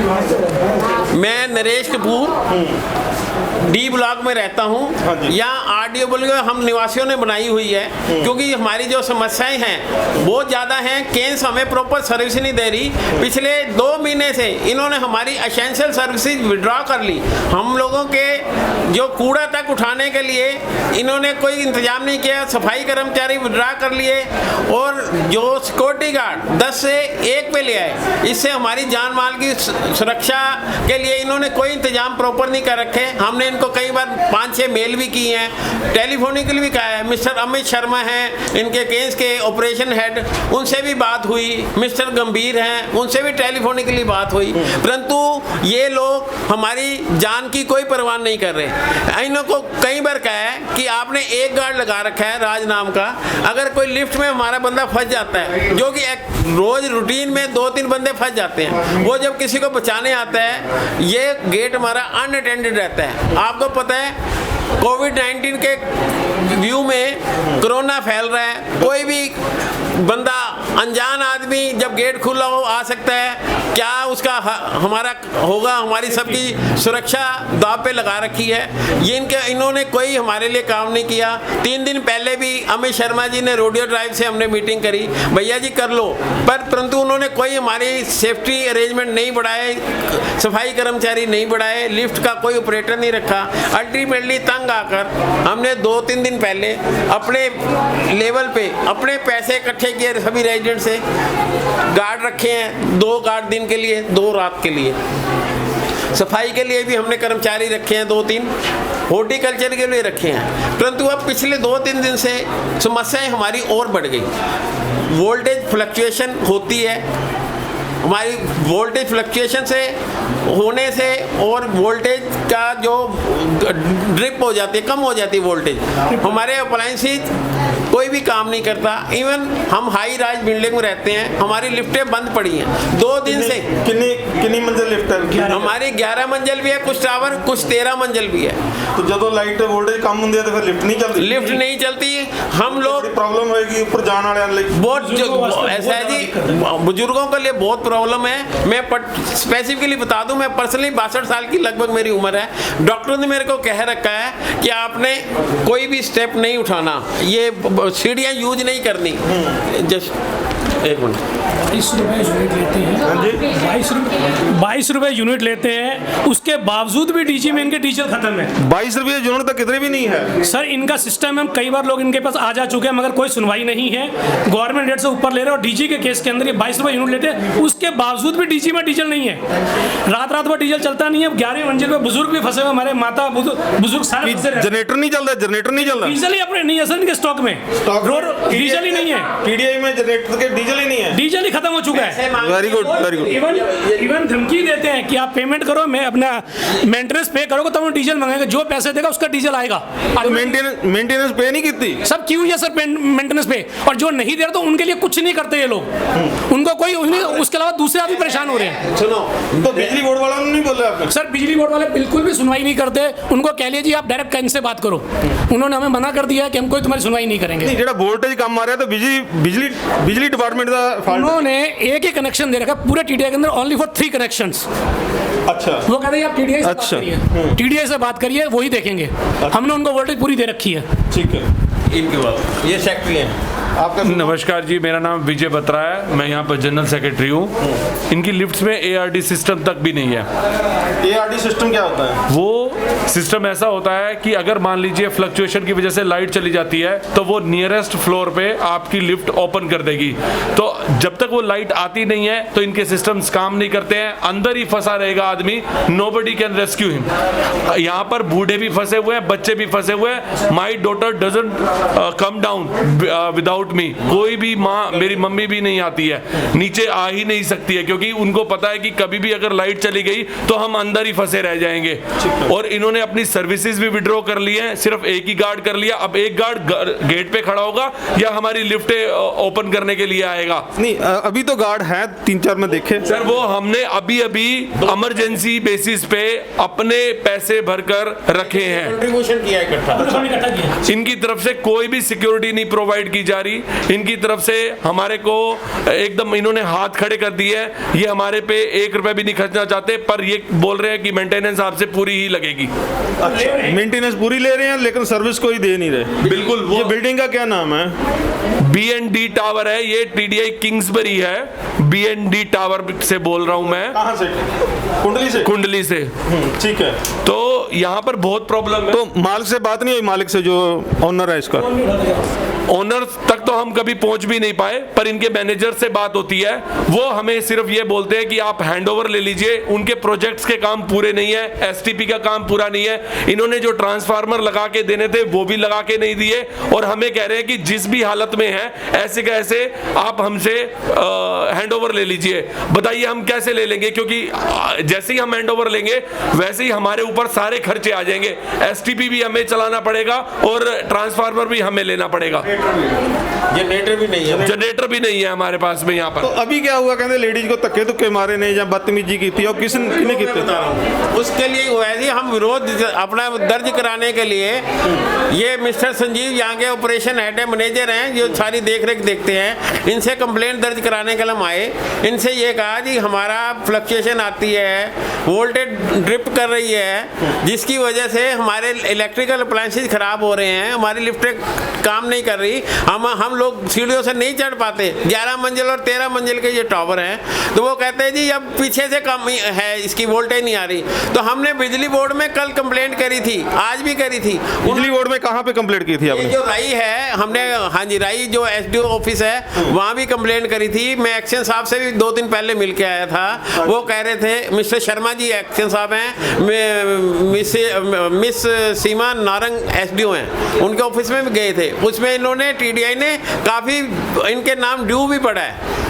मैं Naresh Kapoor D block में रहता हूँ। यहाँ आरडीओ बोल हम निवासियों ने बनाई हुई है, क्योंकि हमारी जो समस्याएं हैं बहुत ज़्यादा हैं। केंस हमें प्रॉपर सर्विस नहीं दे रही। पिछले 2 महीने से इन्होंने हमारी एसेंशियल सर्विसेज विड्रॉ कर ली। हम लोगों के जो कूड़ा तक उठाने के लिए इन्होंने कोई इंतजाम नहीं किया। सफाई कर्मचारी विड्रॉ कर लिए और जो सिक्योरिटी गार्ड 10 से 1 पे ले आए। इससे हमारी जान माल की सुरक्षा के लिए इन्होंने कोई इंतजाम प्रॉपर नहीं कर रखे। हमने इनको कई बार 5-6 मेल भी किए हैं, टेलीफोनिकली भी कहा है। मिस्टर अमित शर्मा हैं इनके केस के ऑपरेशन हेड, उनसे भी बात हुई। मिस्टर गंभीर हैं, उनसे भी टेलीफोनिकली बात हुई, परंतु ये लोग हमारी जान की कोई परवाह नहीं कर रहे। इनको कई बार कहा है कि आपने एक गार्ड लगा रखा है राज नाम का, अगर कोई लिफ्ट में हमारा बंदा फंस जाता है, जो कि रोज रूटीन में 2-3 बंदे फंस जाते हैं, वो जब किसी को बचाने आता है, ये गेट हमारा अनअटेंडेड रहता है। आपको पता है कोविड-19 के व्यू में कोरोना फैल रहा है। कोई भी बंदा, अनजान आदमी जब गेट खुला हो आ सकता है। क्या उसका हमारा होगा? हमारी सबकी सुरक्षा दांव पे लगा रखी है। ये इन्होंने कोई हमारे लिए काम नहीं किया। 3 दिन पहले भी अमित शर्मा जी ने रोडियो ड्राइव से हमने मीटिंग करी, भैया जी कर लो, परंतु उन्होंने कोई हमारी सेफ्टी अरेंजमेंट नहीं बढ़ाए, सफाई कर्मचारी नहीं बढ़ाए, लिफ्ट का कोई ऑपरेटर नहीं रखा। अल्टीमेटली तंग आकर हमने 2-3 दिन पहले अपने लेवल पे अपने पैसे इकट्ठे किए, सभी रेजिडेंट से गार्ड रखे हैं। 2 गार्ड दिन के लिए, 2 रात के लिए। सफाई के लिए भी हमने कर्मचारी रखे हैं 2-3, हॉर्टिकल्चर के लिए रखे हैं। परंतु अब पिछले 2-3 दिन से समस्याएं हमारी और बढ़ गई। वोल्टेज फ्लक्चुएशन होती है, हमारी वोल्टेज फ्लक्चुएशन से होने से और वोल्टेज का जो ड्रिप हो जाती है, कम हो जाती है वोल्टेज। हमारे अप्लायंसेज कोई भी काम नहीं करता। इवन हम हाई राइज बिल्डिंग में रहते हैं, हमारी लिफ्टें बंद पड़ी हैं 2 दिन से। कितनी मंजिल लिफ्ट है? हमारी 11 मंजिल भी है, कुछ टावर, कुछ 13 मंजिल भी है। तो जो लाइट वोल्टेज कम होंगे तो फिर लिफ्ट नहीं चलती? लिफ्ट नहीं चलती। हम लोग प्रॉब्लम होगी ऊपर जाने वाले बहुत ऐसा है जी, बुजुर्गों के लिए बहुत प्रॉब्लम है। मैं स्पेसिफिकली बता दूं, मैं पर्सनली 62 साल की लगभग मेरी उम्र है। डॉक्टर ने मेरे को कह रखा है कि आपने कोई भी स्टेप नहीं उठाना, ये सीढ़ियाँ यूज नहीं करनी। Just 1 minute. 22 रुपये यूनिट लेते हैं, 22 रुपये यूनिट लेते हैं। उसके बावजूद भी डीजी में इनके डीजल खत्म है। 22 रुपये यूनिट तक कितने भी नहीं है सर। इनका सिस्टम है, कई बार लोग इनके पास आ जा चुके हैं मगर कोई सुनवाई नहीं है। गवर्नमेंट रेट से ऊपर ले रहे हैं और डीजी के केस के अंदर ये 22 रुपये यूनिट लेते हैं। उसके बावजूद भी डीजी में डीजल नहीं है। रात भर डीजल चलता नहीं है। 11वीं मंजिल पे बुजुर्ग भी फंसे हुए, हमारे माता बुजुर्ग सारे। जनरेटर नहीं चल रहा? जनरेटर नहीं चल रहा? डीजल ही अपने नहीं है सर इनके स्टॉक में, डीजल ही नहीं है। टीडीआई में जनरेटर के डीजल ही नहीं है, डीजल ही खत्म हो चुका है। Very good, very good. Even धमकी देते हैं कि आप पेमेंट करो, मैं अपना मेंटेनेंस पे करोगे तब हम डीजल मंगाएंगे, जो पैसे देगा उसका डीजल आएगा। तो मेंटेनेंस पे नहीं की सब क्यों है सर मेंटेनेंस पे, और जो नहीं दे रहे तो उनके लिए कुछ नहीं करते ये लोग। उनको कोई उसके अलावा दूसरे आदमी परेशान हो रहे हैं। सुनो, तो बिजली बोर्ड वालों ने नहीं बोला आपने? सर बिजली बोर्ड वाले बिल्कुल भी सुनवाई नहीं करते। उनको कह लीजिए आप डायरेक्ट इनसे बात करो। उन्होंने हमें मना कर दिया कि हम कोई तुम्हारी सुनवाई नहीं करेंगे। नहीं, जेड़ा वोल्टेज कम आ रहा है तो बिजली डिपार्टमेंट का फॉल्ट। उन्होंने एक ही कनेक्शन दे रखा पूरे टीडीआई के अंदर, ओनली फॉर 3 कनेक्शंस। अच्छा, वो कहते हैं आप टीडीआई से बात करिए, टीडीआई से बात करिए, वही देखेंगे। हमने उनको वोल्टेज पूरी दे रखी है। ठीक है। इनके बाद ये सेक्रेटरी हैं। आपका नमस्कार जी, मेरा नाम विजय बत्रा है, मैं यहाँ पर जनरल सेक्रेटरी हूँ। इनकी लिफ्ट्स में एआरडी सिस्टम तक भी नहीं है। एआरडी सिस्टम क्या होता है? वो सिस्टम ऐसा होता है कि अगर मान लीजिए फ्लक्चुएशन की वजह से लाइट चली जाती है तो वो नियरेस्ट फ्लोर पे आपकी लिफ्ट ओपन कर देगी। तो जब तक वो लाइट आती नहीं है तो इनके सिस्टम्स काम नहीं करते हैं, अंदर ही फंसा रहेगा आदमी, नोबडी कैन रेस्क्यू हिम। यहाँ पर बूढ़े भी फंसे हुए हैं, बच्चे भी फंसे हुए हैं। My daughter doesn't come down without me. कोई भी माँ, मेरी मम्मी भी नहीं आती है, नीचे आ ही नहीं सकती है, क्योंकि उनको पता है कि कभी भी अगर लाइट चली गई तो हम अंदर ही फंसे रह जाएंगे। और इन्होंने अपनी सर्विसेज भी विड्रॉ कर ली है, सिर्फ एक ही गार्ड कर लिया। अब एक गार्ड गेट पे खड़ा होगा या हमारी लिफ्टें ओपन करने के लिए आएगा? नहीं, अभी तो गार्ड है 3-4 में देखे सर। वो हमने अभी इमरजेंसी बेसिस पे अपने पैसे भरकर रखे हैं, कंट्रीब्यूशन किया इकट्ठा। इनकी तरफ से कोई भी सिक्योरिटी नहीं प्रोवाइड की जा रही पाई। इनकी तरफ से हमारे को एकदम इन्होंने हाथ खड़े कर दिए हैं। ये हमारे पे 1 रुपया भी नहीं खर्चना चाहते, पर ये बोल रहे हैं कि मेंटेनेंस आपसे पूरी ही लगेगी। अच्छा, मेंटेनेंस पूरी ले रहे हैं लेकिन सर्विस कोई दे नहीं रहे। बिल्कुल। ये बिल्डिंग का क्या नाम है? B&D टावर है, ये TDI किंग्सबरी है। B&D टावर से बोल रहा हूं मैं। कहाँ से? कुंडली से? कुंडली से। ठीक है। तो यहाँ पर बहुत प्रॉब्लम है। तो मालिक से बात नहीं हुई? मालिक से जो ओनर है इसका? ओनर तक तो हम कभी पहुंच भी नहीं पाए, पर इनके मैनेजर से बात होती है। वो हमें सिर्फ ये बोलते हैं कि आप हैंडओवर ले लीजिए, उनके प्रोजेक्ट्स के काम पूरे नहीं है, STP का काम पूरा नहीं है। इन्होंने जो ट्रांसफार्मर लगा के देने थे वो भी लगा के नहीं दिए, और हमें कह रहे हैं कि जिस भी हालत में है ऐसे कैसे आप हमसे हैंडओवर ले लीजिए। बताइए हम कैसे ले लेंगे, क्योंकि जैसे ही हम हैंडओवर लेंगे वैसे ही हमारे ऊपर सारे खर्चे आ जाएंगे। STP भी हमें चलाना पड़ेगा और ट्रांसफार्मर भी हमें लेना पड़ेगा। जनरेटर भी नहीं है। जनरेटर भी नहीं है हमारे पास में यहाँ पर। तो अभी क्या हुआ? कहते लेडीज को धक्के धुक्के मारे नहीं या बदतमीजी की थी, और किसने की थी? उसके लिए वैसे ही हम विरोध अपना दर्ज कराने के लिए ये मिस्टर संजीव यहाँ के ऑपरेशन हेड है, मैनेजर हैं, जो सारी देख रेख देखते हैं, इनसे कंप्लेंट दर्ज कराने के लिए हम आए। इनसे ये कहा कि हमारा फ्लक्चुएशन आती है, वोल्टेज ड्रिप कर रही है, जिसकी वजह से हमारे इलेक्ट्रिकल अप्लायंसेस खराब हो रहे हैं, हमारी लिफ्टें काम नहीं कर रही, हम लोग सीढ़ियों से नहीं चढ़ पाते। 11 मंजिल और 13 मंजिल के ये टावर हैं। तो वो कहते हैं जी अब पीछे से कम है, इसकी वोल्टेज नहीं आ रही। तो हमने बिजली बोर्ड में कल कंप्लेंट करी थी, आज भी करी थी। बिजली बोर्ड में कहाँ पे कंप्लेंट की थी आपने? जो राई है हमने, हाँ जी, राई जो SDO ऑफिस है वहाँ भी कंप्लेंट करी थी। मैं एक्शन साहब से भी 2 दिन पहले मिल के आया था। वो कह रहे थे, मिस्टर शर्मा जी एक्शन साहब हैं, मिस सीमा नारंग SDO हैं, उनके ऑफिस में भी गए थे। उसमें इन्होंने TDI ने काफ़ी इनके नाम ड्यू भी पड़ा है।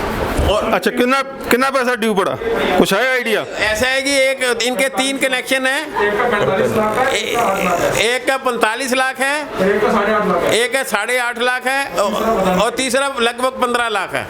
और अच्छा, कितना पैसा ड्यू पड़ा, कुछ है आइडिया? ऐसा है कि एक इनके 3 कनेक्शन है, एक का 45 लाख है, एक है 8.5 लाख है, और तीसरा लगभग 15 लाख है।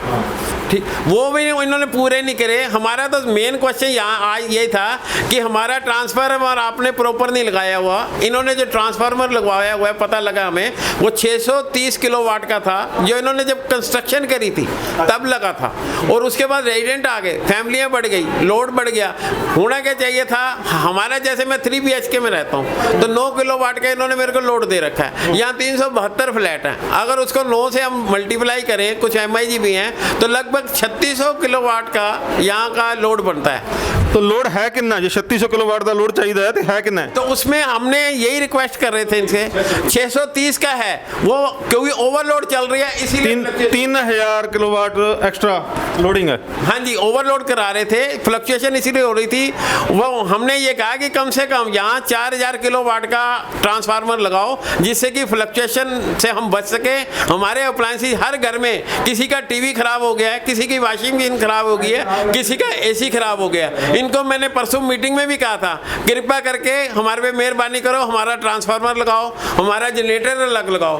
ठीक, वो भी इन्होंने पूरे नहीं करे। हमारा तो मेन क्वेश्चन यहाँ आज ये था कि हमारा ट्रांसफार्मर आपने प्रॉपर नहीं लगाया हुआ। इन्होंने जो ट्रांसफार्मर लगवाया हुआ है, पता लगा हमें वो 630 किलोवाट का था, जो इन्होंने जब कंस्ट्रक्शन करी थी तब लगा था। और उसके बाद रेजिडेंट आ गए, फैमिलियाँ बढ़ गई, लोड बढ़ गया। होना क्या चाहिए था, हमारा जैसे मैं 3 BHK में रहता हूँ तो 9 किलोवाट का इन्होंने मेरे को लोड दे रखा है। यहाँ 372 फ्लैट हैं, अगर उसको 9 से हम मल्टीप्लाई करें, कुछ MIG भी हैं, तो लगभग 3600 किलोवाट का यहाँ का लोड बनता है। तो लोड है कितना? जो 3600 किलोवाट का लोड चाहिए है, तो है कितना? तो उसमें हमने यही रिक्वेस्ट कर रहे थे इनसे, 630 का है वो, क्योंकि ओवरलोड चल रही है, इसीलिए 3000 किलोवाट एक्स्ट्रा लोडिंग है। हाँ जी, ओवरलोड करा रहे थे, फ्लक्चुएशन इसीलिए हो रही थी। वो हमने ये कहा कि कम से कम यहाँ 4000 किलोवाट का ट्रांसफार्मर लगाओ, जिससे कि फ्लक्चुएशन से हम बच सके। हमारे अप्लायंसेस हर घर में, किसी का TV खराब हो गया है, किसी की वॉशिंग मशीन खराब हो गई है, किसी का AC खराब हो गया। इनको मैंने परसों मीटिंग में भी कहा था, कृपया करके हमारे पे मेहरबानी करो, हमारा ट्रांसफार्मर लगाओ, हमारा जनरेटर अलग लगाओ।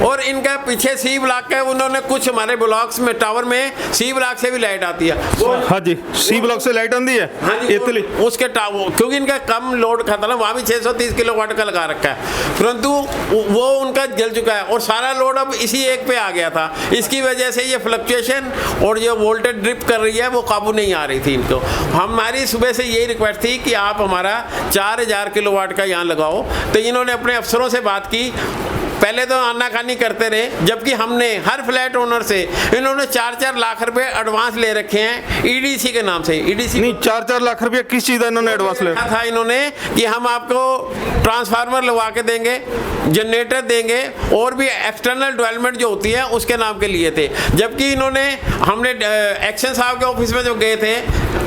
और इनका पीछे C ब्लॉक का उन्होंने कुछ हमारे ब्लॉक्स में, टावर में C ब्लॉक से भी लाइट आती है। हाँ जी, C ब्लॉक से लाइट आती है। हाँ जी, इतनी उसके टावर, क्योंकि इनका कम लोड खाता ना, वहाँ भी 630 किलोवाट का लगा रखा है, परंतु वो उनका जल चुका है और सारा लोड अब इसी एक पे आ गया था। इसकी वजह से ये फ्लक्चुएशन और जो वोल्टेज ड्रिप कर रही है वो काबू नहीं आ रही थी इनको। हमारी सुबह से यही रिक्वेस्ट थी कि आप हमारा 4000 किलोवाट का यहाँ लगाओ। तो इन्होंने अपने अफसरों से बात की, पहले तो आनाकानी करते रहे, जबकि हमने हर फ्लैट ओनर से इन्होंने 4-4 लाख रुपए एडवांस ले रखे हैं EDC के नाम से। EDC नहीं, 4-4 लाख रुपए किस चीज़ का इन्होंने एडवांस ले था इन्होंने कि हम आपको ट्रांसफार्मर लगवा के देंगे, जनरेटर देंगे, और भी एक्सटर्नल डेवलपमेंट जो होती है उसके नाम के लिए थे। जबकि इन्होंने, हमने एक्शन साहब के ऑफिस में जो गए थे,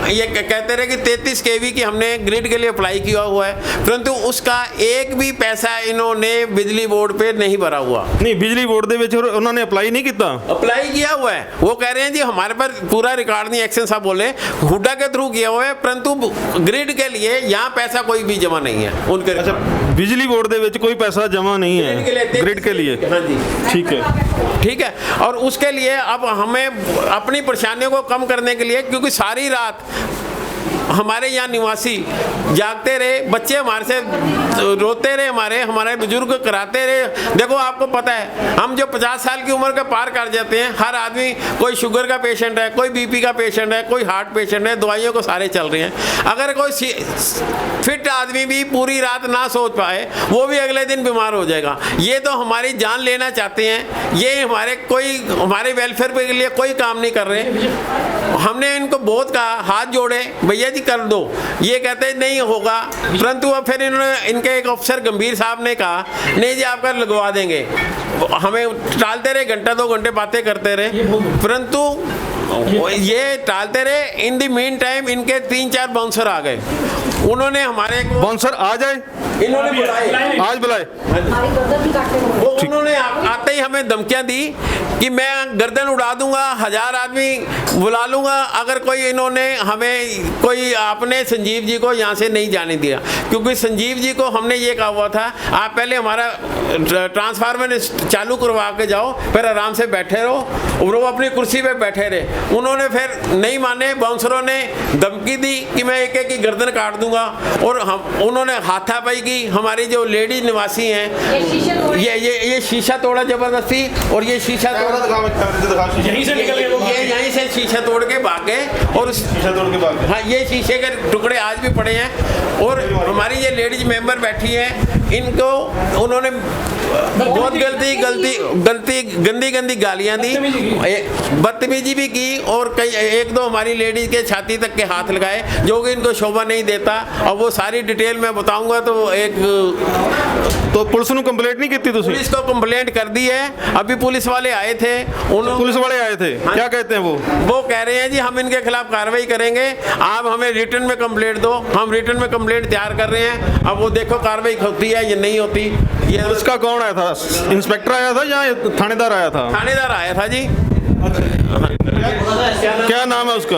ये कहते रहे कि 33 kV की हमने ग्रिड के लिए अप्लाई किया हुआ है, परंतु उसका एक भी पैसा इन्होंने बिजली बोर्ड पे नहीं भरा हुआ। नहीं, बिजली बोर्ड दे विच उन्होंने अप्लाई नहीं किया। अप्लाई किया हुआ है, वो कह रहे हैं जी हमारे पास पूरा रिकॉर्ड नहीं, एक्शन साहब बोले हुडा के थ्रू किया हुआ है, परंतु ग्रिड के लिए यहाँ पैसा कोई भी जमा नहीं है उनके। अच्छा, बिजली बोर्ड दे विच कोई पैसा जमा नहीं है ग्रिड के लिए? हाँ जी, ठीक है, ठीक है। और उसके लिए अब हमें अपनी परेशानियों को कम करने के लिए, क्योंकि सारी रात हमारे यहाँ निवासी जागते रहे, बच्चे हमारे से रोते रहे, हमारे बुजुर्ग कराते रहे। देखो आपको पता है हम जो 50 साल की उम्र के पार कर जाते हैं, हर आदमी, कोई शुगर का पेशेंट है, कोई बीपी का पेशेंट है, कोई हार्ट पेशेंट है, दवाइयों को सारे चल रहे हैं। अगर कोई फिट आदमी भी पूरी रात ना सोच पाए, वो भी अगले दिन बीमार हो जाएगा। ये तो हमारी जान लेना चाहते हैं, ये हमारे वेलफेयर के लिए कोई काम नहीं कर रहे। हमने इनको बहुत कहा, हाथ जोड़े, भैया जी कर दो, ये कहते नहीं होगा। परंतु अब फिर इन्होंने, इनके एक अफसर गंभीर साहब ने कहा नहीं जी आपका लगवा देंगे। हमें टालते रहे, घंटा 2 घंटे बातें करते रहे, परंतु ये टालते रहे। इन द मीन टाइम इनके 3-4 बाउंसर आ गए। उन्होंने हमारे को बाउंसर आ जाए, इन्होंने बुलाए, आज बुलाए, वो उन्होंने आते ही हमें धमकियां दी कि मैं गर्दन उड़ा दूंगा, 1000 आदमी बुला लूंगा अगर कोई, इन्होंने हमें कोई, आपने संजीव जी को यहाँ से नहीं जाने दिया, क्योंकि संजीव जी को हमने ये कहा हुआ था आप पहले हमारा ट्रांसफार्मर चालू करवा के जाओ, फिर आराम से बैठे रहो, और वो अपनी कुर्सी पे बैठे रहे। उन्होंने फिर नहीं माने, बाउंसरों ने धमकी दी कि मैं एक की गर्दन काट दूंगा, और उन्होंने हाथापाई की। हमारी जो लेडीज निवासी हैं, ये शीशा तोड़ा जबरदस्ती, और ये शीशा यहीं से निकल गए वो, यहीं से शीशा तोड़ के भाग गए, और शीशा तोड़ के भाग गए। हाँ, ये शीशे के टुकड़े आज भी पड़े हैं। और हमारी ये लेडीज मेंबर बैठी है, इनको उन्होंने बहुत गंदी गालियां दी, बदतमीजी भी की, और कई 1-2 हमारी लेडीज के छाती तक के हाथ लगाए, जो कि इनको शोभा नहीं देता। और वो सारी डिटेल मैं बताऊंगा तो तो पुलिस ने कंप्लेंट नहीं की थी? पुलिस को कंप्लेंट कर दी है। अभी पुलिस वाले आए थे, पुलिस वाले आए थे, हाँ, क्या कहते हैं वो कह रहे हैं जी हम इनके खिलाफ कार्रवाई करेंगे, आप हमें रिटर्न में कंप्लेंट दो। हम रिटर्न में कंप्लेंट तैयार कर रहे हैं, अब वो देखो कार्रवाई होती है या नहीं होती। ये उसका कौन आया था? इंस्पेक्टर आया था या थानेदार आया था? थानेदार आया था जी। क्या नाम है उसका?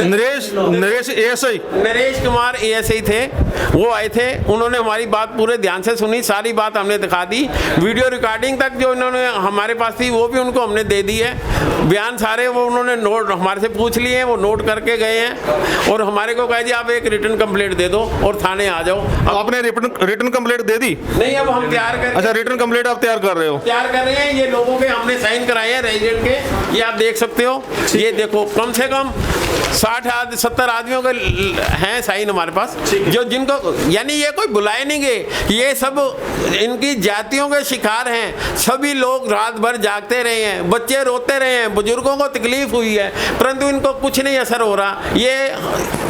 नरेश एएसआई, नरेश कुमार एएसआई थे, वो आए थे। उन्होंने हमारी बात पूरे ध्यान से सुनी, सारी बात हमने दिखा दी, वीडियो रिकॉर्डिंग तक जो इन्होंने हमारे पास थी वो भी उनको हमने दे दी है। बयान सारे वो उन्होंने नोट हमारे से पूछ लिए हैं, वो नोट करके गए हैं, और हमारे को कहा जी आप एक रिटर्न कंप्लेंट दे दो और थाने आ जाओ। अब आपने रिटर्न कंप्लेंट दे दी? नहीं, अब हम तैयार कर, अच्छा, रिटर्न कंप्लेंट आप तैयार कर रहे हो? तैयार कर रहे हैं। ये लोगों के हमने साइन कराए हैं रेजिडेंट के, ये आप देख सकते हो। ये देखो कम से कम 60-70 आदमियों के हैं साइन हमारे पास, जो जिनको, यानी ये कोई बुलाए नहीं गए, ये सब इनकी जातियों के शिकार हैं। सभी लोग रात भर जागते रहे हैं, बच्चे रोते रहे हैं, बुजुर्गों को तकलीफ हुई है, परंतु इनको कुछ नहीं असर हो रहा। ये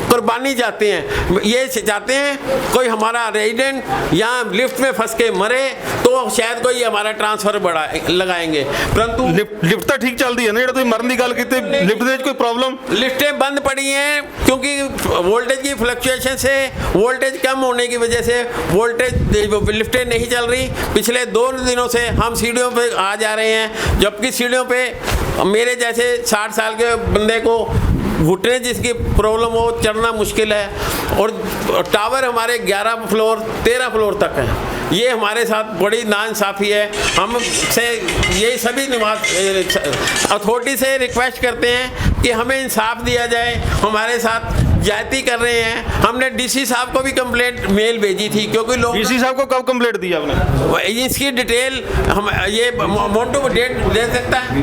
कुर्बानी चाहते हैं, ये चाहते हैं कोई हमारा रेजिडेंट यहाँ लिफ्ट में फंस के मरे तो शायद कोई हमारा ट्रांसफर बढ़ा लगाएंगे, परंतु लिफ्ट तो ठीक चलती है ना, तुम मरने की गल की लिफ्ट में कोई प्रॉब्लम? लिफ्टें बंद पड़ी हैं क्योंकि वोल्टेज की फ्लक्चुएशन से, वोल्टेज कम होने की वजह से लिफ्टें नहीं चल रही। पिछले 2 दिनों से हम सीढ़ियों पे आ जा रहे हैं, जबकि सीढ़ियों पे मेरे जैसे 60 साल के बंदे को घुटने जिसकी प्रॉब्लम हो, चढ़ना मुश्किल है। और टावर हमारे 11 फ्लोर 13 फ्लोर तक है। ये हमारे साथ बड़ी नाइंसाफ़ी है। हमसे ये सभी अथॉरिटी से रिक्वेस्ट करते हैं कि हमें इंसाफ दिया जाए, हमारे साथ ज्यादती कर रहे हैं। हमने डीसी साहब को भी कंप्लेंट मेल भेजी थी, क्योंकि लोग, डीसी साहब को कब कंप्लेंट दी आपने? इसकी डिटेल हम, ये मोन्टू को डेट दे सकता है,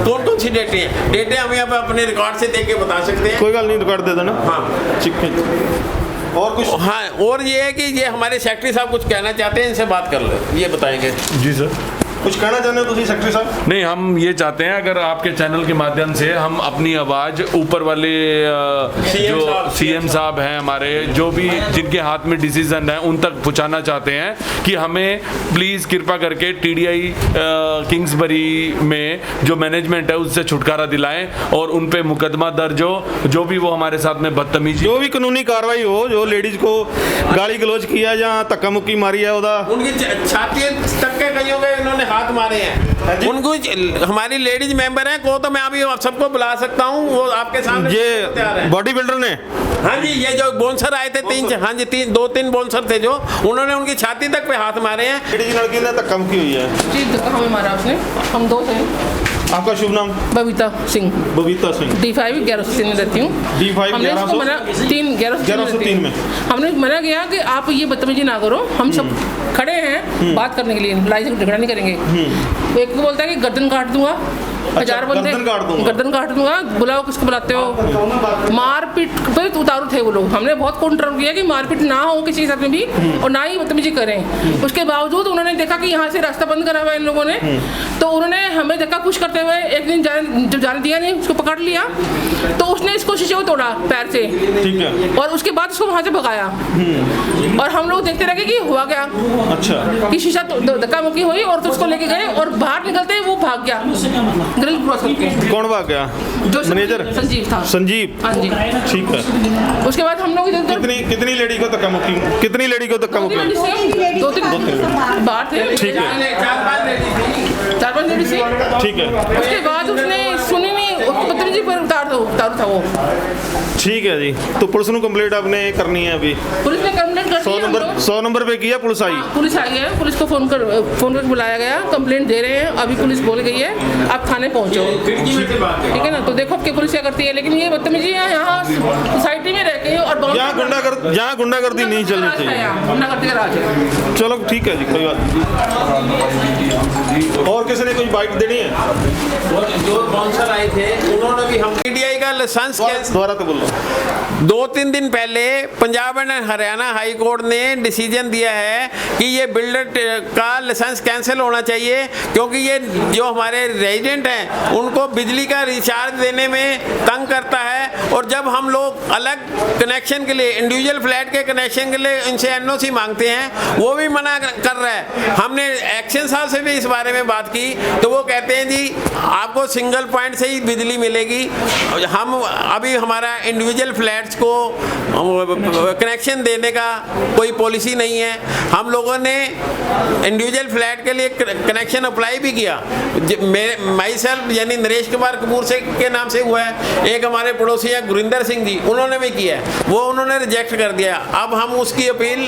कौन सी डेटें हमें अब अपने रिकॉर्ड से देख के बता सकते हैं। कोई गल नहीं, रिकॉर्ड दे देना। हाँ, ठीक है। और कुछ? हाँ, और ये है कि ये हमारे सेक्रेटरी साहब कुछ कहना चाहते हैं, इनसे बात कर लो, ये बताएंगे। जी सर, कुछ कहना चाहते हो तुम सेक्रेटरी साहब? नहीं, हम ये चाहते हैं अगर आपके चैनल के माध्यम से हम अपनी आवाज़ ऊपर वाले जो सीएम साहब हैं हमारे, जो भी जिनके हाथ में डिसीजन है, उन तक पहुंचाना चाहते हैं कि हमें प्लीज़ कृपा करके टीडीआई किंग्सबरी में जो मैनेजमेंट है उससे छुटकारा दिलाएं और उन पे मुकदमा दर्ज हो, जो भी वो हमारे साथ में बदतमीजी, जो भी कानूनी कार्रवाई हो, जो लेडीज को गाली गलौज किया या धक्का मुक्की मारी है, उनकी छाती तक के कईयों के इन्होंने हाथ मारे हैं। उनको हमारी लेडीज मेंबर हैं को तो मैं अभी सबको बुला सकता हूँ, वो आपके सामने ये बॉडी बिल्डर ने। हाँ जी, ये जो बोनसर आए थे 2-3 बोनसर थे, जो उन्होंने उनकी छाती तक पे हाथ मारे हैं। लेडीज लड़की ने धक्का मुक्की हुई है जी, धक्का हमें मारा उसने, हम 2 थे। आपका शुभ नाम? बबीता सिंह, बबीता सिंह। D5 1103 में रहती हूँ। D5 हमने इसको मना 1103 में हमने मना किया कि आप ये बदतमीजी ना करो, हम सब खड़े हैं बात करने के लिए, लड़ाई झगड़ा नहीं करेंगे। एक को बोलता है कि गर्दन काट दूंगा, 1000 बंदे गर्दन काट दूंगा, बुलाओ किसको बुलाते हो। मारपीट पे उतारू थे वो लोग। हमने बहुत कंट्रोल किया कि मारपीट ना हो किसी के साथ में भी और ना ही बदतमीजी करें। उसके बावजूद उन्होंने देखा कि यहाँ से रास्ता बंद करा हुआ है इन लोगों ने, तो उन्होंने हमें धक्का पुश करते हुए एक दिन जब जाने दिया नहीं, उसको पकड़ लिया तो उसने इसको शीशे को तोड़ा पैर से, ठीक है, और उसके बाद उसको वहाँ से भगाया। और हम लोग देखते रहे कि हुआ क्या। अच्छा, कि शीशा धक्का मुक्की हुई और तो उसको लेके गए और बाहर निकलते ही वो भाग गया ग्रिल क्रॉस करके। कौन भाग गया? जो मैनेजर संजीव था। संजीव, हाँ जी, ठीक है। उसके बाद हम लोग इधर कितनी लेडी को धक्का मुक्की, कितनी लेडी को धक्का मुक्की? 2-3 बाहर थे, ठीक है, 4-5 लेडीज थी। ठीक है। उसके बाद उसने सुनी नहीं, बदतमीजी पर उतारू था वो। ठीक है जी, तो पुलिस को कंप्लेंट आपने करनी है अभी? पुलिस ने कंप्लेंट कर दी। 100 नंबर पे किया, पुलिस आई? पुलिस आई है, पुलिस को फोन कर बुलाया गया, कंप्लेंट दे रहे हैं। अभी पुलिस बोल गई है आप थाने पहुंचो, ठीक है ना। तो देखो कि पुलिस क्या करती है, लेकिन ये बदतमीजी यहाँ सोसाइटी में रह के और यहाँ गुंडागर्दी नहीं चलनी चाहिए। गुंडागर्दी का राज है। चलो ठीक है जी, कोई बात नहीं। और किसी ने कोई बाइट देनी है? जो बाउंसर आए थे उन्होंने भी हम PDI का लाइसेंस दोबारा तो बोलो। 2-3 दिन पहले Punjab and Haryana high court ने डिसीजन दिया है कि ये बिल्डर का लाइसेंस कैंसिल होना चाहिए, क्योंकि ये जो हमारे रेजिडेंट हैं उनको बिजली का रिचार्ज देने में तंग करता है। और जब हम लोग अलग कनेक्शन के लिए, इंडिविजुअल फ्लैट के कनेक्शन के लिए इनसे NOC मांगते हैं, वो भी मना कर रहा है। हमने एक्शन साहब से भी इस बारे में बात की तो वो कहते हैं जी आपको सिंगल पॉइंट से ही बिजली मिलेगी। हम अभी हमारा इंडिविजुअल फ्लैट्स को कनेक्शन देने का कोई पॉलिसी नहीं है। हम लोगों ने इंडिविजुअल फ्लैट के लिए कनेक्शन अप्लाई भी किया। माई सेल्फ यानी नरेश कुमार कपूर से के नाम से हुआ है, एक हमारे पड़ोसी हैं गुरिंदर सिंह जी, उन्होंने भी किया है, वो उन्होंने रिजेक्ट कर दिया। अब हम उसकी appeal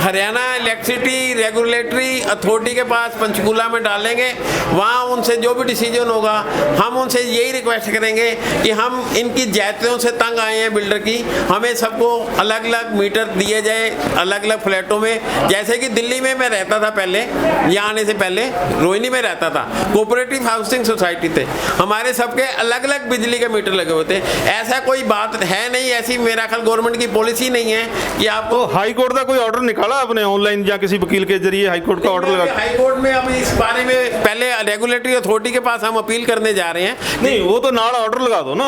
Haryana electricity regulatory authority के पास पंचकूला में डालेंगे। वहाँ उनसे जो भी डिसीजन होगा हम उनसे यही रिक्वेस्ट करेंगे कि हम इनकी जायतों से तंग आए हैं बिल्डर की, हमें सबको अलग अलग मीटर दिए जाए अलग अलग फ्लैटों में। जैसे कि दिल्ली में मैं रहता था पहले, यहाँ आने से पहले रोहिणी में रहता था, कोऑपरेटिव हाउसिंग सोसाइटी थे, हमारे सबके अलग अलग बिजली के मीटर लगे हुए थे। ऐसा कोई बात है नहीं, ऐसी मेरा ख्याल गवर्नमेंट की पॉलिसी नहीं है कि आपको। हाई कोर्ट का कोई ऑर्डर निकाला आपने ऑनलाइन या किसी वकील के जरिए? हाई कोर्ट का ऑर्डर लगा? हाई कोर्ट में अब इस बारे में पहले रेगुलेटरी अथॉरिटी के पास हम अपील करने जा रहे हैं। नहीं, वो तो नाल ऑर्डर लगा दो ना,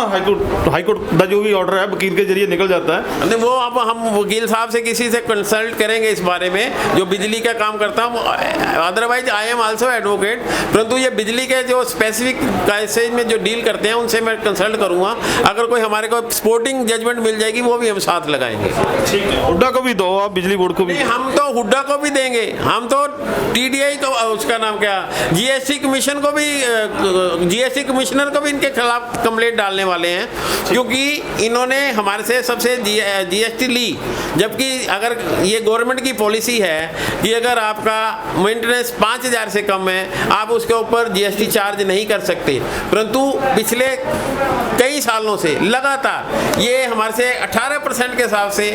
हाई कोर्ट का जो भी ऑर्डर है वकील के जरिए निकल जाता है। वो अब हम वकील साहब से किसी से कंसल्ट करेंगे इस बारे में, जो बिजली का काम करता हूँ। Otherwise I am also advocate, परंतु ये बिजली के जो स्पेसिफिक केसेज में जो डील करते हैं उनसे मैं कंसल्ट करूँगा। अगर कोई हमारे को स्पोर्टिंग जजमेंट मिल जाएगी वो भी हम साथ लगाएंगे। ठीक है, हुड्डा को भी दो आप, बिजली बोर्ड को भी। हम तो हुड्डा को भी देंगे, हम तो TDI को, उसका नाम क्या, GST कमीशन को भी, GST कमिश्नर को भी इनके खिलाफ कंप्लेंट डालने वाले हैं, क्योंकि इन्होंने हमारे से सबसे GST ली। जबकि अगर ये गवर्नमेंट की पॉलिसी है कि अगर आपका मेंटेनेंस 5000 से कम है आप उसके ऊपर GST चार्ज नहीं कर सकते, परंतु पिछले कई सालों से लगातार ये हमारे से 18% के हिसाब से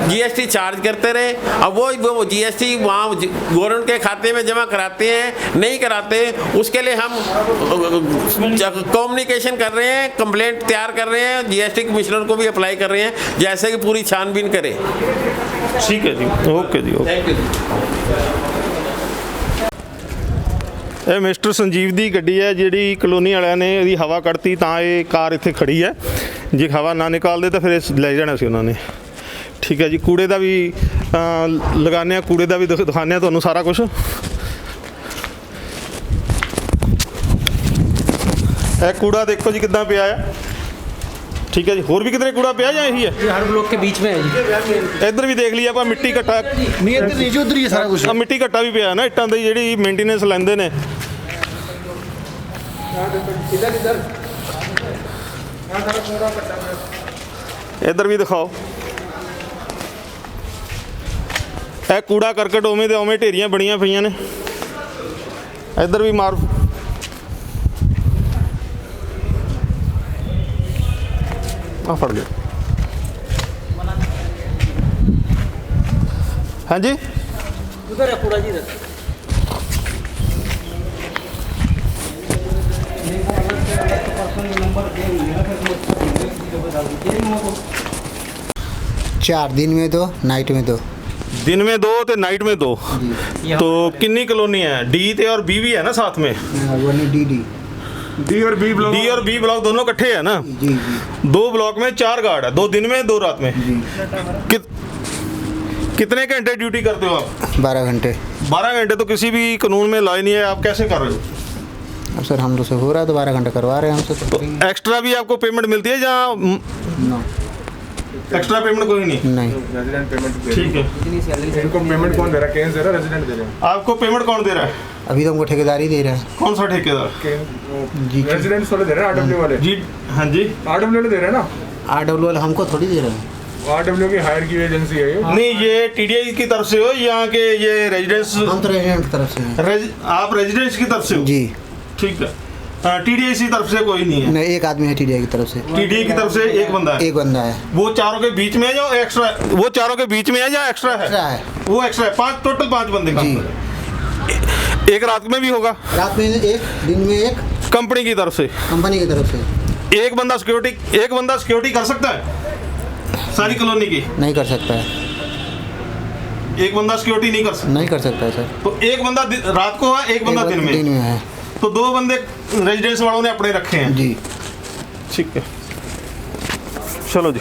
GST चार्ज करते रहे। अब वो GST वहाँ गवर्नमेंट के खाते में जमा कराते हैं, नहीं कराते, उसके लिए हम कम्युनिकेशन कर रहे हैं, कंप्लेंट तैयार कर रहे हैं, GST कमिश्नर को भी अप्लाई कर रहे हैं, जैसे कि पूरी छानबीन करें। ठीक है जी, ओके जी, ओके। Thank you. ਇਹ ਮਿਸਟਰ ਸੰਜੀਵ ਦੀ ਗੱਡੀ ਹੈ ਜਿਹੜੀ ਕਲੋਨੀ ਵਾਲਿਆਂ ਨੇ ਇਹਦੀ ਹਵਾ ਕੱਢਤੀ ਤਾਂ ਇਹ ਕਾਰ ਇੱਥੇ ਖੜੀ ਹੈ। ਜੇ ਹਵਾ ਨਾ ਨਿਕਾਲਦੇ ਤਾਂ ਫਿਰ ਇਹ ਲੈ ਜਾਣਾ ਸੀ ਉਹਨਾਂ ਨੇ। ਠੀਕ ਹੈ ਜੀ, ਕੂੜੇ ਦਾ ਵੀ ਲਗਾਉਂਦੇ ਹਾਂ, ਕੂੜੇ ਦਾ ਵੀ ਦਿਖਾਉਂਦੇ ਹਾਂ ਤੁਹਾਨੂੰ ਸਾਰਾ ਕੁਛ। ਇਹ ਕੂੜਾ ਦੇਖੋ ਜੀ ਕਿੱਦਾਂ ਪਿਆ ਹੈ। ठीक है जी, और भी कितने कूड़ा पिया या यही है? ये हर ब्लॉक के बीच में है जी। इधर भी देख लिया, मिट्टी घट्टा नहीं, इधर नीचे उधर ही है सारा कुछ। मिट्टी घट्टा भी पिया ना, इट्टां दी जिहड़ी मेंटेनेंस लैंदे ने। इधर भी दिखाओ, ਇਹ कूड़ा करकट उवें दे उवें ढेरियां बणियां पईयां ने। इधर भी मार ਆ ਫੜ ਲਿਓ। ਹਾਂਜੀ उधर है कूड़ा जी इधर। चार दिन में दो, नाइट में दो। दिन में 2 ਤੇ ਨਾਈਟ में 2। तो कितनी कॉलोनी है? डी ते और बी भी है ना साथ में? वन डी डी डी और बी ब्लॉक दोनों इकट्ठे है ना? जी जी 2 ब्लॉक में 4 गार्ड है, 2 दिन में 2 रात में। कितने घंटे ड्यूटी करते हो आप? 12 घंटे। 12 घंटे तो किसी भी कानून में लॉ नहीं है, आप कैसे कर रहे हो? अब सर हम लोग से हो रहा है तो 12 घंटे करवा रहे हैं हमसे तो एक्स्ट्रा भी आपको पेमेंट मिलती है या नो एक्स्ट्रा पेमेंट कोई नहीं? नहीं। ठीक है। इनको पेमेंट कौन दे रहा है? केस दे रहा है, रेजिडेंट दे रहे हैं? आपको पेमेंट कौन दे रहा है? अभी तो हमको ठेकेदारी दे रहा है। कौन सा ठेकेदार? जी रेजिडेंट्स वाले दे रहे हैं, आरडब्ल्यू वाले। जी हाँ जी। आरडब्ल्यू वाले दे रहे हैं ना? RWL हमको थोड़ी दे रहे हैं। आरडब्ल्यू की हायर की एजेंसी है ये। नहीं, ये TDI की तरफ से हो, यहाँ के ये रेजिडेंस? हम तो रेजिडेंट की तरफ से हैं। आप रेजिडेंस की तरफ से हो? जी ठीक है। TDI की तरफ से कोई नहीं है? नहीं, एक आदमी है TDI की तरफ से। TDI की तरफ से एक बंदा है? एक बंदा है। वो चारों के बीच में है या एक्स्ट्रा? वो चारों के बीच में है या एक्स्ट्रा है? एक्स्ट्रा है। वो एक्स्ट्रा है। 5 टोटल 5 बंदे काम जी। कर रहे हैं। एक रात में भी होगा? रात में एक, दिन में एक, कंपनी की तरफ से? कंपनी की तरफ से। एक बंदा सिक्योरिटी कर सकता है सारी कॉलोनी की? नहीं कर सकता है। एक बंदा सिक्योरिटी नहीं कर सकता? नहीं कर सकता है सर। तो एक बंदा रात को है, एक बंदा दिन दिन में? में है। तो 2 बंदे रेजिडेंस वालों ने अपने रखे हैं? जी ठीक है, चलो जी।